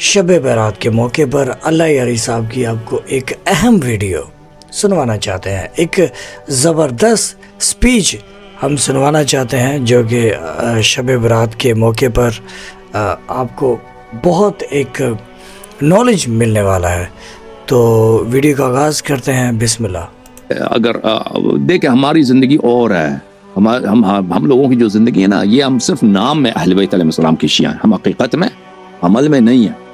شب برات کے موقع پر اللہ یاری صاحب کی آپ کو ایک اہم ویڈیو سنوانا چاہتے ہیں، ایک زبردست سپیچ ہم سنوانا چاہتے ہیں جو کہ شب برات کے موقع پر آپ کو بہت ایک نالج ملنے والا ہے۔ تو ویڈیو کا آغاز کرتے ہیں، بسم اللہ۔ اگر دیکھیں ہماری زندگی اور ہے، ہم لوگوں کی جو زندگی ہے نا، یہ ہم صرف نام میں اہل بیت علیہ السلام کی شیعہ ہیں، ہم حقیقت میں عمل میں نہیں ہیں۔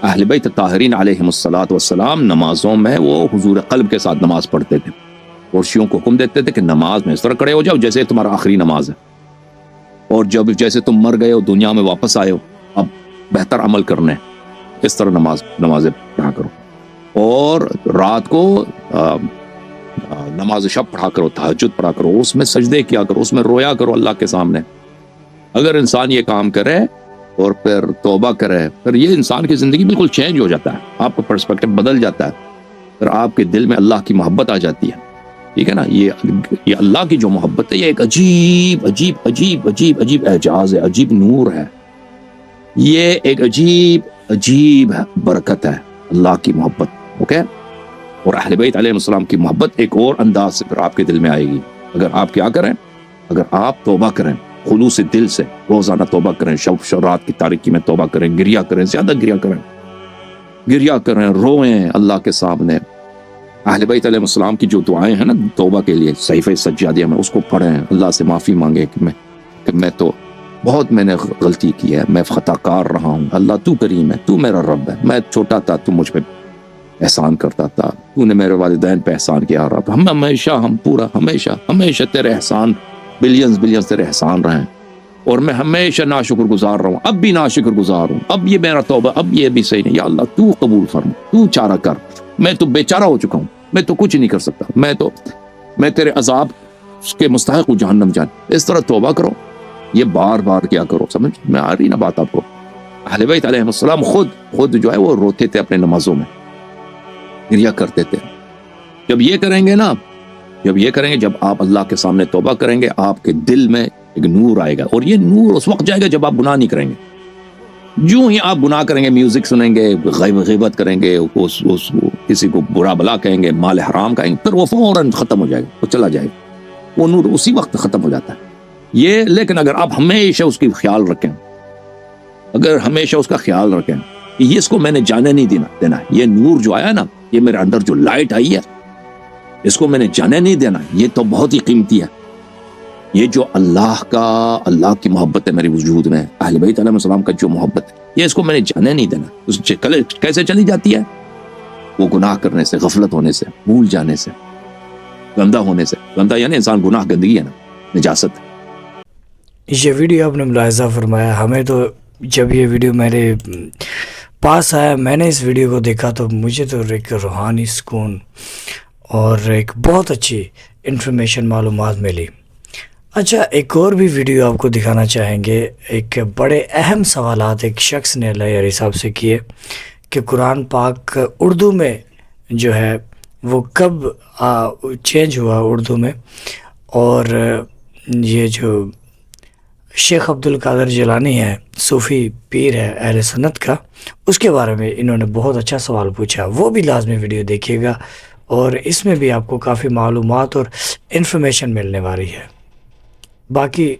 اہل بیت طاہرین علیہم الصلاۃ والسلام نمازوں میں وہ حضور قلب کے ساتھ نماز پڑھتے تھے اور شیعوں کو حکم دیتے تھے کہ نماز میں اس طرح کھڑے ہو جاؤ جیسے تمہارا آخری نماز ہے، اور جب جیسے تم مر گئے ہو دنیا میں واپس آئے ہو، اب بہتر عمل کرنے اس طرح نمازیں پڑھا کرو، اور رات کو نماز شب پڑھا کرو، تہجد پڑھا کرو، اس میں سجدے کیا کرو، اس میں رویا کرو اللہ کے سامنے۔ اگر انسان یہ کام کرے اور پھر توبہ کرے، پھر یہ انسان کی زندگی بالکل چینج ہو جاتا ہے، آپ کا پرسپیکٹو بدل جاتا ہے، پھر آپ کے دل میں اللہ کی محبت آ جاتی ہے، ٹھیک ہے نا۔ یہ اللہ کی جو محبت ہے، یہ ایک عجیب عجیب عجیب عجیب عجیب اعجاز ہے، عجیب نور ہے، یہ ایک عجیب عجیب برکت ہے اللہ کی محبت، اوکے۔ اور اہل بیت علیہ السلام کی محبت ایک اور انداز سے پھر آپ کے دل میں آئے گی اگر آپ کیا کریں، اگر آپ توبہ کریں خلوص دل سے، روزانہ توبہ کریں، شب رات کی تاریکی میں توبہ کریں، گریا کریں، زیادہ گریا کریں، روئیں اللہ کے سامنے۔ اہل بیت علیہ السلام کی جو دعائیں ہیں نا توبہ کے لیے، صحیفہ سجادیہ میں، اس کو پڑھیں، اللہ سے معافی مانگیں کہ میں تو بہت میں نے غلطی کی ہے، میں خطا کار رہا ہوں، اللہ تو کریم ہے، تو میرا رب ہے، میں چھوٹا تھا تو مجھ پہ احسان کرتا تھا، تو نے میرے والدین پہ احسان کیا، رب ہم پورا ہمیشہ تیرے احسان، بلینز تیرے احسان رہے ہیں، اور میں ہمیشہ ناشکر گزار رہا ہوں، اب بھی ناشکر گزار ہوں، اب یہ میرا توبہ، اب یہ بھی صحیح نہیں، یا اللہ تو قبول فرما، تو چارہ کر، میں تو بے چارہ ہو چکا ہوں، میں تو کچھ نہیں کر سکتا، میں تیرے عذاب کے مستحق ہوں، جہنم جان۔ اس طرح توبہ کرو، یہ بار بار کیا کرو، سمجھ میں آ رہی نا بات آپ کو۔ اہل بیت علیہ السلام خود جو ہے وہ روتے تھے اپنے نمازوں میں، گریا کرتے تھے۔ جب یہ کریں گے، جب آپ اللہ کے سامنے توبہ کریں گے، آپ کے دل میں ایک نور آئے گا، اور یہ نور اس وقت جائے گا جب آپ گناہ نہیں کریں گے۔ جو ہی آپ گناہ کریں گے، میوزک سنیں گے، غیبت کریں گے، کسی کو برا بلا کہیں گے، مال حرام کہیں گے، پھر وہ فوراً ختم ہو جائے گا، وہ چلا جائے گا، وہ نور اسی وقت ختم ہو جاتا ہے یہ۔ لیکن اگر آپ ہمیشہ اس کی خیال رکھیں، کہ یہ اس کو میں نے جانے نہیں دینا، یہ نور جو آیا نا، یہ میرے اندر جو لائٹ آئی ہے، اس کو میں نے جانے نہیں دینا، یہ تو بہت ہی قیمتی ہے، یہ جو اللہ کی محبت ہے میرے وجود میں، اہل بیت علیہ السلام کا جو محبت ہے، یہ اس کو میں نے جانے نہیں دینا۔ کیسے چلی جاتی ہے؟ وہ گناہ کرنے سے، غفلت ہونے سے، بھول جانے سے، گندہ ہونے سے۔ گندہ یعنی انسان گناہ، گندگی ہے نا، نجاست۔ یہ ویڈیو آپ نے ملاحظہ فرمایا، ہمیں تو جب یہ ویڈیو میرے پاس آیا، میں نے اس ویڈیو کو دیکھا تو مجھے تو ایک روحانی سکون اور ایک بہت اچھی انفارمیشن معلومات ملی۔ اچھا، ایک اور بھی ویڈیو آپ کو دکھانا چاہیں گے۔ ایک بڑے اہم سوالات ایک شخص نے اللہ یاری صاحب سے کیے کہ قرآن پاک اردو میں جو ہے وہ کب چینج ہوا اردو میں، اور یہ جو شیخ عبد القادر جیلانی ہے، صوفی پیر ہے اہل سنت کا، اس کے بارے میں انہوں نے بہت اچھا سوال پوچھا، وہ بھی لازمی ویڈیو دیکھیے گا، اور اس میں بھی آپ کو کافی معلومات اور انفارمیشن ملنے والی ہے۔ باقی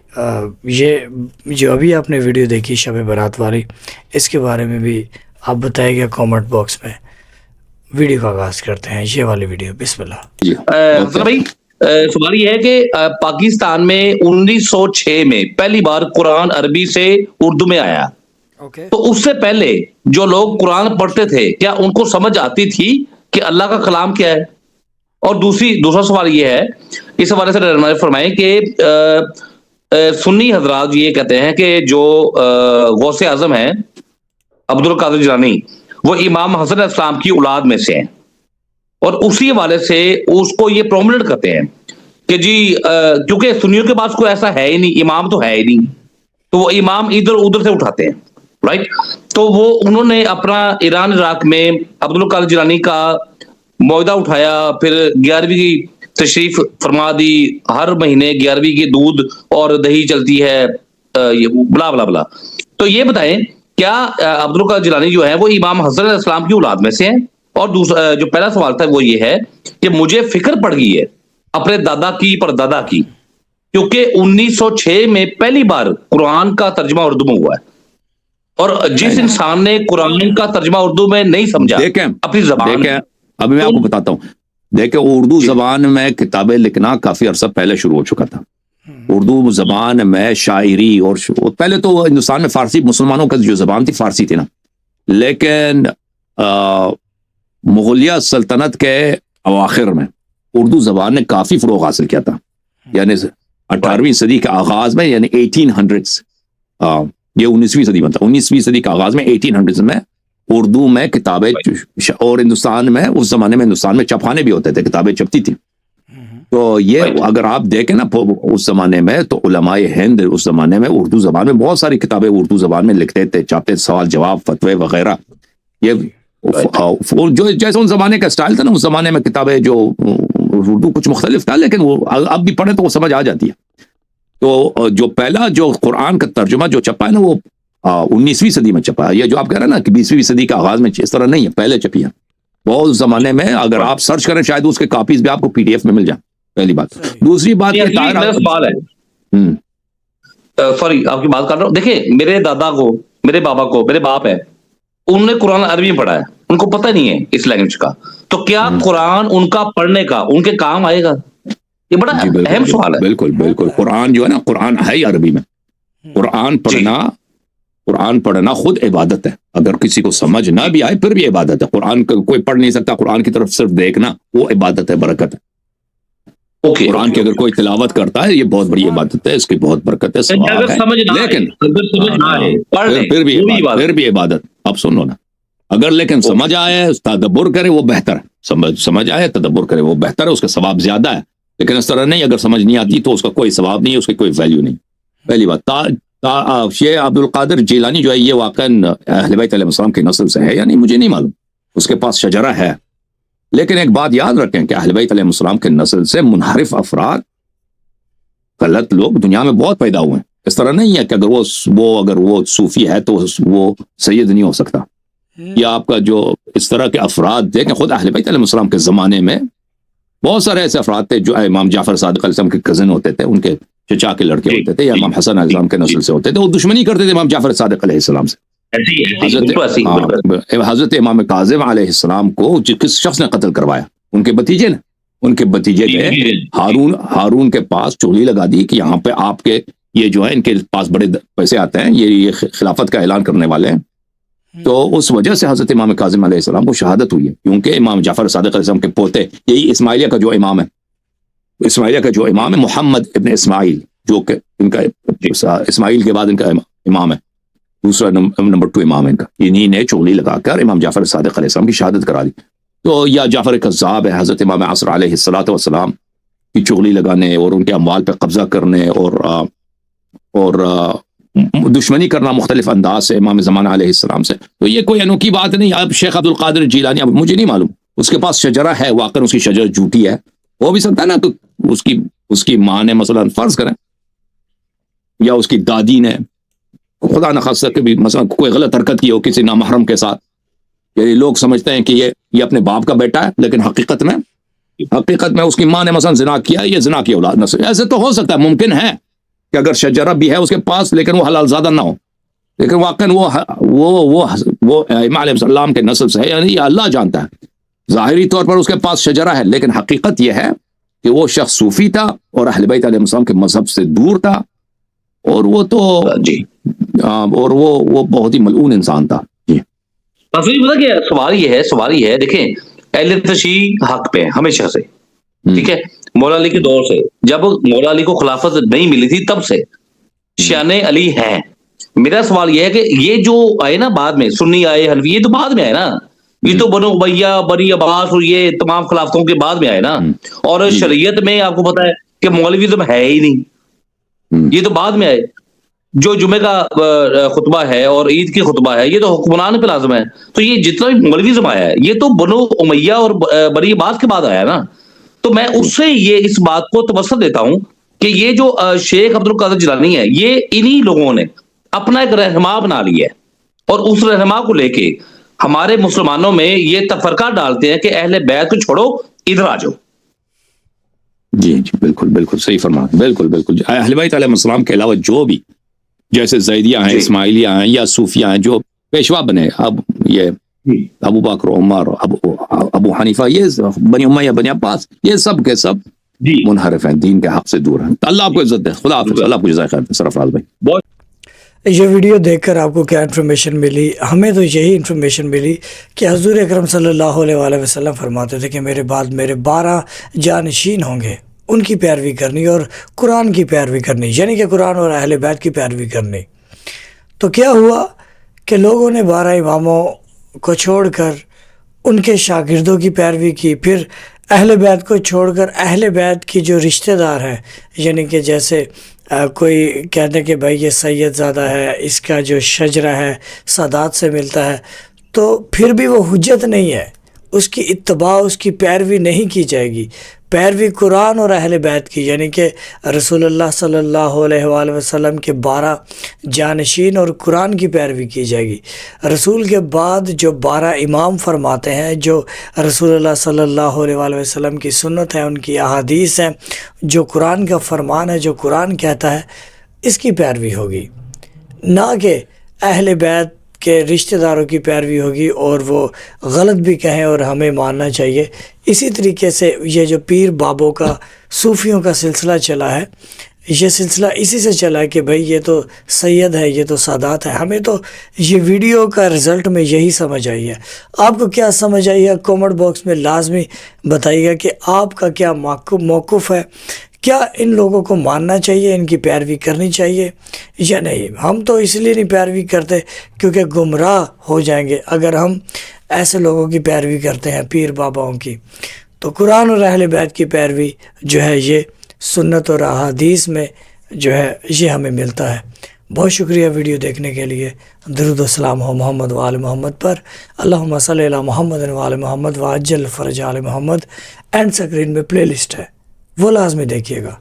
یہ جو ابھی آپ نے ویڈیو دیکھی شب برات والی، اس کے بارے میں بھی آپ بتائیے گا کامنٹ باکس میں۔ ویڈیو کا آغاز کرتے ہیں، یہ والی ویڈیو، بسم اللہ۔ حسن بھائی، سوال یہ ہے کہ پاکستان میں 1906 میں پہلی بار قرآن عربی سے اردو میں آیا، تو اس سے پہلے جو لوگ قرآن پڑھتے تھے، کیا ان کو سمجھ آتی تھی کہ اللہ کا کلام کیا ہے؟ اور دوسرا سوال یہ ہے، اس حوالے سے رہنمائی فرمائیں کہ سنی حضرات یہ کہتے ہیں کہ جو غوث اعظم ہیں عبد القادر جیلانی، وہ امام حسن علیہ السلام کی اولاد میں سے ہیں، اور اسی حوالے سے اس کو یہ پرومنٹ کرتے ہیں کہ جی کیونکہ سنیوں کے پاس کوئی ایسا ہے ہی نہیں، امام تو ہے ہی نہیں، تو وہ امام ادھر ادھر سے اٹھاتے ہیں، رائٹ۔ تو انہوں نے اپنا ایران عراق میں عبد القادر جیلانی کا معاہدہ اٹھایا، پھر 11ویں کی تشریف فرما دی، ہر مہینے 11ویں کی دودھ اور دہی چلتی ہے، بلا بلا بلا۔ تو یہ بتائیں کیا عبد القادر جیلانی جو ہے وہ امام حسن علیہ السلام کی اولاد میں سے ہیں؟ اور دوسرا جو پہلا سوال تھا وہ یہ ہے کہ مجھے فکر پڑ گئی ہے اپنے دادا کی پردادا کی، کیونکہ 1906 میں پہلی بار قرآن کا ترجمہ اردو میں ہوا ہے، اور جس انسان نے قرآن کا ترجمہ اردو میں نہیں سمجھا اپنی زبان، دیکھیں ابھی میں آپ کو بتاتا ہوں، دیکھیں اردو زبان میں کتابیں لکھنا کافی عرصہ پہلے شروع ہو چکا تھا. اردو زبان میں شاعری اور پہلے تو ہندوستان میں فارسی، مسلمانوں کا جو زبان تھی فارسی تھی نا، لیکن مغلیہ سلطنت کے اواخر میں اردو زبان نے کافی فروغ حاصل کیا تھا. یعنی 18ویں صدی کے آغاز میں، یعنی 1800s، یہ 19ویں صدی میں تھا، 19ویں صدی کے آغاز میں 1800s میں اردو میں کتابیں، اور ہندوستان میں اس زمانے میں ہندوستان میں چھپانے بھی ہوتے تھے، کتابیں چھپتی تھی. تو یہ اگر آپ دیکھیں نا اس زمانے میں، تو علماء ہند اس زمانے میں اردو زبان میں بہت ساری کتابیں اردو زبان میں لکھتے تھے، چھاپتے، سوال جواب، فتوے وغیرہ. یہ جو جیسے ان زمانے کا سٹائل تھا نا، اس زمانے میں کتابیں جو اردو کچھ مختلف تھا، لیکن وہ اب بھی پڑھے تو وہ سمجھ آ جاتی ہے. تو جو پہلا جو قرآن کا ترجمہ جو چھپا ہے نا، وہ 19ویں صدی میں چھپا ہے. یہ جو آپ کہہ رہے ہیں نا کہ 20ویں صدی کے آغاز میں، اس طرح نہیں ہے، پہلے چھپی ہے بہت زمانے میں. اگر آپ سرچ کریں شاید اس کے کاپیز بھی آپ کو PDF میں مل جائیں، پہلی بات. دوسری بات یہ سوال ہے، سوری آپ کی بات کر رہا ہوں. دیکھیں میرے دادا کو، میرے بابا کو، میرے باپ ہے، انہوں نے قرآن عربی میں پڑھا ہے، ان کو پتہ نہیں ہے اس لینگویج کا، تو کیا قرآن ان کا پڑھنے کا ان کے کام آئے گا؟ یہ بڑا اہم سوال ہے. بالکل بالکل. قرآن جو ہے نا، قرآن ہے ہی عربی میں. قرآن پڑھنا خود عبادت ہے. اگر کسی کو سمجھ نہ بھی آئے پھر بھی عبادت ہے. قرآن کوئی پڑھ نہیں سکتا، قرآن کی طرف صرف دیکھنا وہ عبادت ہے، برکت ہے. قرآن کی اگر کوئی تلاوت کرتا ہے، یہ بہت بڑی عبادت ہے، اس کی بہت برکت ہے، ثواب ہے. لیکن پھر بھی عبادت. اب سنو نا، اگر لیکن سمجھ آئے، تدبر کرے، وہ بہتر ہے. سمجھ آئے، تدبر کرے، وہ بہتر ہے، اس کا ثواب زیادہ ہے. لیکن اس طرح نہیں، اگر سمجھ نہیں آتی تو اس کا کوئی ثواب نہیں ہے، اس کی کوئی ویلیو نہیں. پہلی بات. شیخ عبد القادر جیلانی جو ہے، یہ واقعاً اہل بیت علیہ السلام کی نسل سے ہے یا نہیں مجھے نہیں معلوم، اس کے پاس شجرہ ہے. لیکن ایک بات یاد رکھیں کہ اہل بیت علیہ السلام کے نسل سے منحرف افراد، غلط لوگ دنیا میں بہت پیدا ہوئے ہیں. اس طرح نہیں ہے کہ اگر وہ صوفی ہے تو وہ سید نہیں ہو سکتا. یا آپ کا جو اس طرح کے افراد دیکھیں، خود اہل بیت علیہ السلام کے زمانے میں بہت سارے ایسے افراد تھے جو امام جعفر صادق علیہ السلام کے کزن ہوتے تھے، ان کے چچا کے لڑکے ہوتے تھے، یا امام حسن علیہ السلام کے نسل سے ہوتے تھے. وہ دشمنی کرتے تھے امام جعفر صادق علیہ السلام سے. حضرت امام کاظم علیہ السلام کو کس شخص نے قتل کروایا؟ ان کے بھتیجے نے. ان کے بھتیجے نے ہارون کے پاس چغلی لگا دی کہ یہاں پہ آپ کے یہ جو ہے، ان کے پاس بڑے پیسے آتے ہیں، یہ خلافت کا اعلان کرنے والے ہیں. تو اس وجہ سے حضرت امام کاظم علیہ السلام کو شہادت ہوئی ہے، کیونکہ امام جعفر صادق علیہ السلام کے پوتے، یہی اسماعیلیہ کا جو امام ہے، اسماعیلیہ کا جو امام ہے محمد ابن اسماعیل، جو کہ ان کا اسماعیل کے بعد ان کا امام ہے، دوسرا نمبر 2 امام ہے ان کا. انہی نے چغلی لگا کر امام جعفر صادق علیہ السلام کی شہادت کرا دی. تو یا جعفر کذاب ہے، حضرت امام عصر علیہ السلام کی چغلی لگانے اور ان کے اموال پہ قبضہ کرنے اور دشمنی کرنا مختلف انداز سے امام زمانہ علیہ السلام سے. تو یہ کوئی انوکھی بات نہیں. اب شیخ عبد القادر جیلانی، اب مجھے نہیں معلوم، اس کے پاس شجرہ ہے، واقعا اس کی شجرہ جھوٹی ہے، ہو بھی سکتا ہے نا. تو اس کی ماں نے مثلا فرض کریں، یا اس کی دادی نے خدا نخواستہ کبھی مثلا کوئی غلط حرکت کی ہو کسی نامحرم کے ساتھ. یعنی لوگ سمجھتے ہیں کہ یہ اپنے باپ کا بیٹا ہے، لیکن حقیقت میں اس کی ماں نے مثلا زنا کیا، یہ زنا کی اولاد نہ. ایسے تو ہو سکتا ہے، ممکن ہے کہ اگر شجرہ بھی ہے اس کے پاس، لیکن وہ حلال زادہ نہ ہو. لیکن واقعا وہ امام علیہ السلام کے نسل سے ہے، یعنی یہ اللہ جانتا ہے. ظاہری طور پر اس کے پاس شجرہ ہے، لیکن حقیقت یہ ہے کہ وہ شخص صوفی تھا اور اہل بیت علیہ السلام کے مذہب سے دور تھا، اور وہ تو اور وہ بہت ہی ملعون انسان تھا. جی پتا کہ سوال یہ ہے دیکھیں، اہل تشیع حق پہ ہمیشہ سے، ٹھیک ہے، مولا علی کے دور سے، جب مولا علی کو خلافت نہیں ملی تھی تب سے شان علی ہے. میرا سوال یہ ہے کہ یہ جو آئے نا بعد میں، سنی آئے، حنفی، یہ تو بعد میں آئے نا. یہ تو بنو امیہ، بنی عباس اور یہ تمام خلافتوں کے بعد میں آئے نا. اور شریعت میں آپ کو پتا ہے کہ مولویزم ہے ہی نہیں، یہ تو بعد میں آئے. جو جمعے کا خطبہ ہے اور عید کی خطبہ ہے، یہ تو حکمران پہ لازم ہے. تو یہ جتنا بھی مولویزم آیا ہے، یہ تو بنو امیہ اور بنی عباس کے بعد آیا نا. تو میں اس سے یہ اس بات کو تبصرہ دیتا ہوں کہ یہ جو شیخ عبد القادر جیلانی ہے، یہ انہی لوگوں نے اپنا ایک رہنما بنا لیا ہے. اور اس رہنما کو لے کے ہمارے مسلمانوں میں یہ تفرقہ ڈالتے ہیں کہ اہل بیت کو چھوڑو ادھر آ جاؤ. جی جی بالکل بالکل صحیح فرما, بالکل بالکل. اہل بیت علیہ السلام کے علاوہ جو بھی جیسے زیدیہ ہیں, اسماعیلیہ ہیں یا صوفیہ ہیں جو پیشوا بنے, اب یہ ابو بکر, عمر, ابو حنیفہ, یہ بنی امیہ, بنی عباس, یہ سب کے سب منحرف ہیں, دین کے حق سے دور ہیں. اللہ آپ کو عزت دے. خدا حافظ. اللہ کو جزائے خیر دے. سرفراز بھائی, یہ ویڈیو دیکھ کر آپ کو کیا انفارمیشن ملی؟ ہمیں تو یہی انفارمیشن ملی کہ حضور اکرم صلی اللہ علیہ وآلہ وسلم فرماتے تھے کہ میرے بعد میرے 12 جانشین ہوں گے, ان کی پیروی کرنی اور قرآن کی پیروی کرنی, یعنی کہ قرآن اور اہل بیت کی پیروی کرنی. تو کیا ہوا کہ لوگوں نے 12 اماموں کو چھوڑ کر ان کے شاگردوں کی پیروی کی, پھر اہل بیت کو چھوڑ کر اہل بیت کی جو رشتہ دار ہیں, یعنی کہ جیسے کوئی کہتے ہیں کہ بھائی یہ سید زادہ ہے, اس کا جو شجرہ ہے سادات سے ملتا ہے, تو پھر بھی وہ حجت نہیں ہے, اس کی اتباع, اس کی پیروی نہیں کی جائے گی. پیروی قرآن اور اہل بیت کی, یعنی کہ رسول اللہ صلی اللہ علیہ وآلہ وسلم کے 12 جانشین اور قرآن کی پیروی کی جائے گی. رسول کے بعد جو 12 امام فرماتے ہیں, جو رسول اللہ صلی اللہ علیہ وآلہ وسلم کی سنت ہے, ان کی احادیث ہیں, جو قرآن کا فرمان ہے, جو قرآن کہتا ہے, اس کی پیروی ہوگی, نہ کہ اہل بیت کہ رشتہ داروں کی پیروی ہوگی اور وہ غلط بھی کہیں اور ہمیں ماننا چاہیے. اسی طریقے سے یہ جو پیر بابوں کا, صوفیوں کا سلسلہ چلا ہے, یہ سلسلہ اسی سے چلا ہے کہ بھئی یہ تو سید ہے, یہ تو سادات ہے. ہمیں تو یہ ویڈیو کا رزلٹ میں یہی سمجھ آئی ہے. آپ کو کیا سمجھ آئی ہے کومنٹ باکس میں لازمی بتائیے گا کہ آپ کا کیا موقف ہے. کیا ان لوگوں کو ماننا چاہیے, ان کی پیروی کرنی چاہیے یا نہیں؟ ہم تو اس لیے نہیں پیروی کرتے کیونکہ گمراہ ہو جائیں گے اگر ہم ایسے لوگوں کی پیروی کرتے ہیں, پیر باباؤں کی. تو قرآن اور اہل بیت کی پیروی جو ہے یہ سنت اور احادیث میں جو ہے یہ ہمیں ملتا ہے. بہت شکریہ ویڈیو دیکھنے کے لیے. درود و سلام ہو محمد و آل محمد پر. اللہم صلی علی محمد و آل محمد و عجل فرج آل محمد. اینڈ سکرین میں پلے لسٹ ہے, وہ لازمی دیکھیے گا.